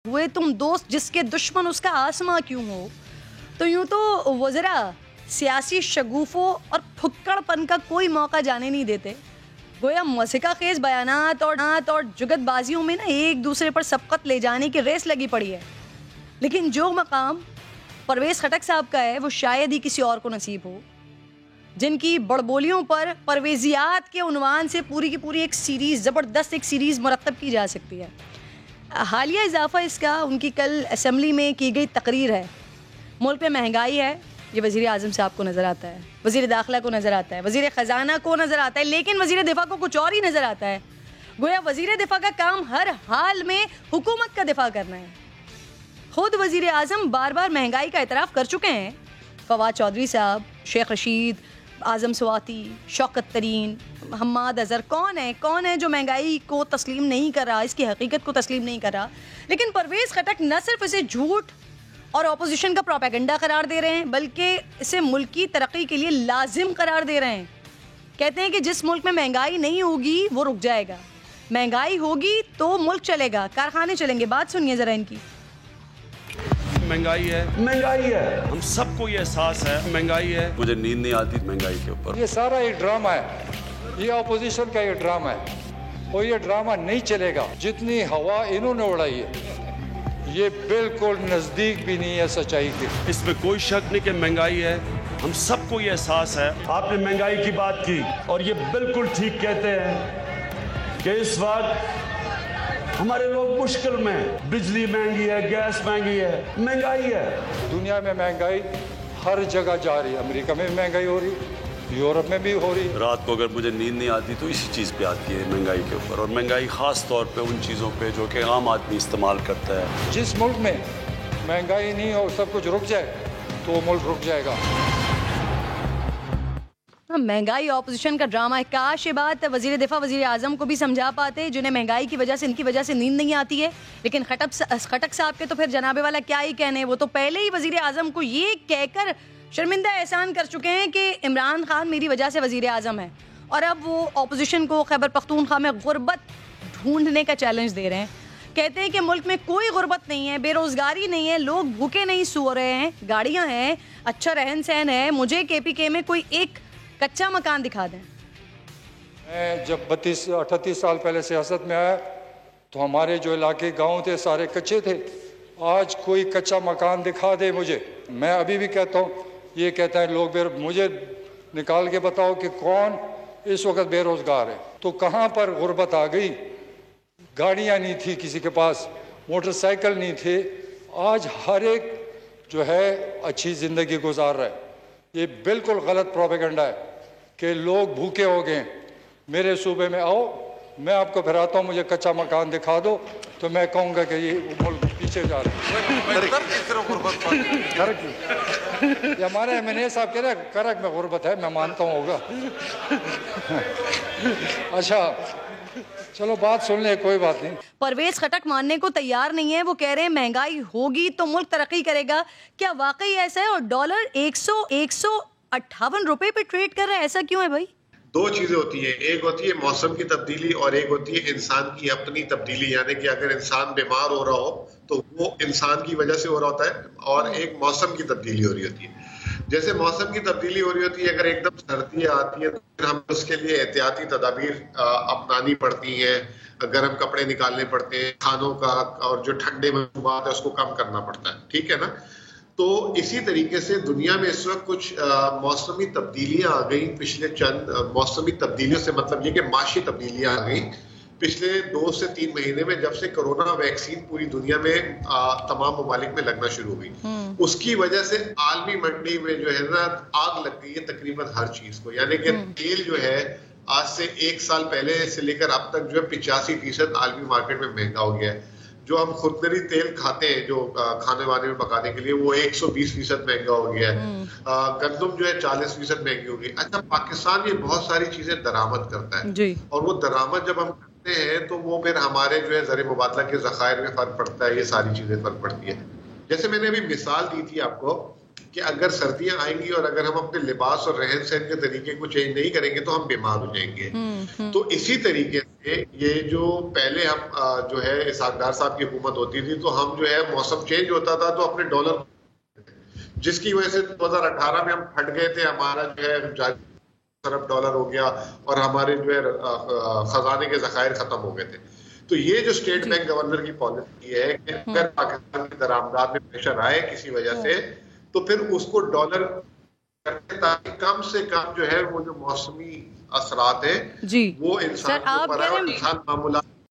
हुए तुम दोस्त जिसके दुश्मन उसका आसमां क्यों हो। तो यूं तो वज़रा सियासी शगुफों और फुक्कड़पन का कोई मौका जाने नहीं देते। गोया मज़िका खेज बयानात और जुगतबाजियों में ना एक दूसरे पर सबकत ले जाने की रेस लगी पड़ी है। लेकिन जो मकाम परवेज़ खटक साहब का है वो शायद ही किसी और को नसीब हो, जिनकी बड़बोलियों पर परवेज़ियात के उन्वान से पूरी की पूरी एक सीरीज़, ज़बरदस्त एक सीरीज़ मुरतब की जा सकती है। हालिया इजाफा इसका उनकी कल असेंबली में की गई तकरीर है। मुल्क में महंगाई है, ये वज़ीर आज़म साहब को नज़र आता है, वज़ीर दाखिला को नज़र आता है, वज़ीर ख़जाना को नज़र आता है, लेकिन वज़ीर दिफा को कुछ और ही नज़र आता है। गोया वज़ीर दिफा का काम हर हाल में हुकूमत का दिफा करना है। खुद वज़ीर आज़म बार बार महंगाई का एतराफ़ कर चुके हैं। फवाद चौधरी साहब, शेख रशीद, आज़म स्वाति, शौकत तरीन, हम्माद अज़हर, कौन है जो महंगाई को तस्लीम नहीं कर रहा, इसकी हकीकत को तस्लीम नहीं कर रहा। लेकिन परवेज़ खटक न सिर्फ इसे झूठ और अपोजिशन का प्रोपेगेंडा करार दे रहे हैं, बल्कि इसे मुल्क की तरक्की के लिए लाजिम करार दे रहे हैं। कहते हैं कि जिस मुल्क में महंगाई नहीं होगी वो रुक जाएगा, महंगाई होगी तो मुल्क चलेगा, कारखाने चलेंगे। बात सुनिए ज़रा इनकी। महंगाई है, हम सबको ये एहसास है महंगाई है। मुझे नींद नहीं आती महंगाई के ऊपर। ये सारा एक ड्रामा है, ये अपोजिशन का एक ड्रामा है और ये ड्रामा नहीं चलेगा। जितनी हवा इन्होंने उड़ाई है ये बिल्कुल नजदीक भी नहीं है सच्चाई के। इसमें कोई शक नहीं कि महंगाई है, हम सबको ये एहसास है। आपने महंगाई की बात की और ये बिल्कुल ठीक कहते हैं कि इस वक्त हमारे लोग मुश्किल में, बिजली महंगी है, गैस महंगी है, महंगाई है। दुनिया में महंगाई हर जगह जा रही है, अमेरिका में भी महंगाई हो रही, यूरोप में भी हो रही। रात को अगर मुझे नींद नहीं आती तो इसी चीज़ पे आती है, महंगाई के ऊपर। और महंगाई ख़ास तौर पे उन चीज़ों पे जो कि आम आदमी इस्तेमाल करता है। जिस मुल्क में महंगाई नहीं हो, सब कुछ रुक जाए तो मुल्क रुक जाएगा। महंगाई ऑपोजिशन का ड्रामा है। काश ये बात वज़ीर दिफा वज़ीर आज़म को भी समझा पाते, जिन्हें महंगाई की वजह से, इनकी वजह से नींद नहीं आती है। लेकिन खटक साहब के तो फिर जनाबे वाला क्या ही कहने, वो तो पहले ही वज़ीर आज़म को ये कहकर शर्मिंदा एहसान कर चुके हैं कि इमरान खान मेरी वजह से वज़ीर आज़म है। और अब वो ऑपोजिशन को खैबर पख्तूनख्वा में गुर्बत ढूंढने का चैलेंज दे रहे हैं। कहते हैं कि मुल्क में कोई गुर्बत नहीं है, बेरोज़गारी नहीं है, लोग भूखे नहीं सो रहे हैं, गाड़ियाँ हैं, अच्छा रहन सहन है। मुझे KPK में कोई एक कच्चा मकान दिखा दें। मैं जब 32-38 साल पहले सियासत में आया तो हमारे जो इलाके गांव थे सारे कच्चे थे। आज कोई कच्चा मकान दिखा दे मुझे। मैं अभी भी कहता हूँ, ये कहता है लोग मुझे निकाल के बताओ कि कौन इस वक्त बेरोज़गार है। तो कहाँ पर गुर्बत आ गई। गाड़ियाँ नहीं थी किसी के पास, मोटरसाइकिल नहीं थे। आज हर एक जो है अच्छी ज़िंदगी गुजार रहा है। ये बिल्कुल गलत प्रोपेगेंडा है कि लोग भूखे हो गए। मेरे सूबे में आओ, मैं आपको फिराता हूँ, मुझे कच्चा मकान दिखा दो तो मैं कहूँगा कि ये मुल्क पीछे जा रहा है। ये हमारे MNA साहब कह रहे हैं करक में गुर्बत है, मैं मानता हूँ होगा। अच्छा चलो बात सुन ले, कोई बात नहीं। परवेज़ खटक मानने को तैयार नहीं है। वो कह रहे हैं महंगाई होगी तो मुल्क तरक्की करेगा। क्या वाकई ऐसा है? और डॉलर 158 रुपए पे ट्रेड कर रहा है, ऐसा क्यों है भाई? दो चीजें होती हैं, एक होती है मौसम की तब्दीली और एक होती है इंसान की अपनी तब्दीली। यानी कि अगर इंसान बीमार हो रहा हो तो वो इंसान की वजह से हो रहा होता है, और एक मौसम की तब्दीली हो रही होती है। जैसे मौसम की तब्दीली हो रही होती है, अगर एकदम सर्दी आती है तो फिर हम उसके लिए एहतियाती तदाबीर अपनानी पड़ती हैं, गर्म कपड़े निकालने पड़ते हैं, खानों का और जो ठंडे मशरूबात है उसको कम करना पड़ता है, ठीक है ना। तो इसी तरीके से दुनिया में इस वक्त कुछ मौसमी तब्दीलियां आ गई। पिछले चंद मौसमी तब्दीलियों से मतलब ये कि माशी तब्दीलियां आ गई पिछले 2 से 3 महीने में, जब से कोरोना वैक्सीन पूरी दुनिया में तमाम ममालिक में लगना शुरू हुई। उसकी वजह से आलमी मंडी में जो है ना आग लग गई है तकरीबन हर चीज को। यानी कि तेल जो है आज से 1 साल पहले से लेकर अब तक जो है 85% आलमी मार्केट में महंगा हो गया है। जो हम खुदगरी तेल खाते हैं जो खाने वाने में पकाने के लिए, वो 120% महंगा हो गया है। गंदम जो है 40% महंगी हो गई। अच्छा, पाकिस्तान ये बहुत सारी चीजें दरामद करता है जी। और वो दरामद जब हम करते हैं तो वो फिर हमारे जो है ज़र मुबादला के ज़खायर में फर्क पड़ता है, ये सारी चीजें फर्क पड़ती है। जैसे मैंने अभी मिसाल दी थी आपको कि अगर सर्दियां आएंगी और अगर हम अपने लिबास और रहन सहन के तरीके को चेंज नहीं करेंगे तो हम बीमार हो जाएंगे। तो इसी तरीके से ये जो पहले हम जो है इसहाकडार साहब की हुकूमत होती थी, तो हम जो है मौसम चेंज होता था तो अपने डॉलर, जिसकी वजह से 2018 में हम फट गए थे, हमारा जो है $1 अरब हो गया और हमारे जो है खजाने के जखायर खत्म हो गए थे। तो ये जो स्टेट बैंक गवर्नर की पॉलिसी है कि अगर पाकिस्तान की दरामदात में प्रेशर आए किसी वजह से, तो फिर उसको डॉलर करके ताकि कम से कम जो है वो जो मौसमी असरात है जी वो इंसान के ऊपर आए और इंसान मामूला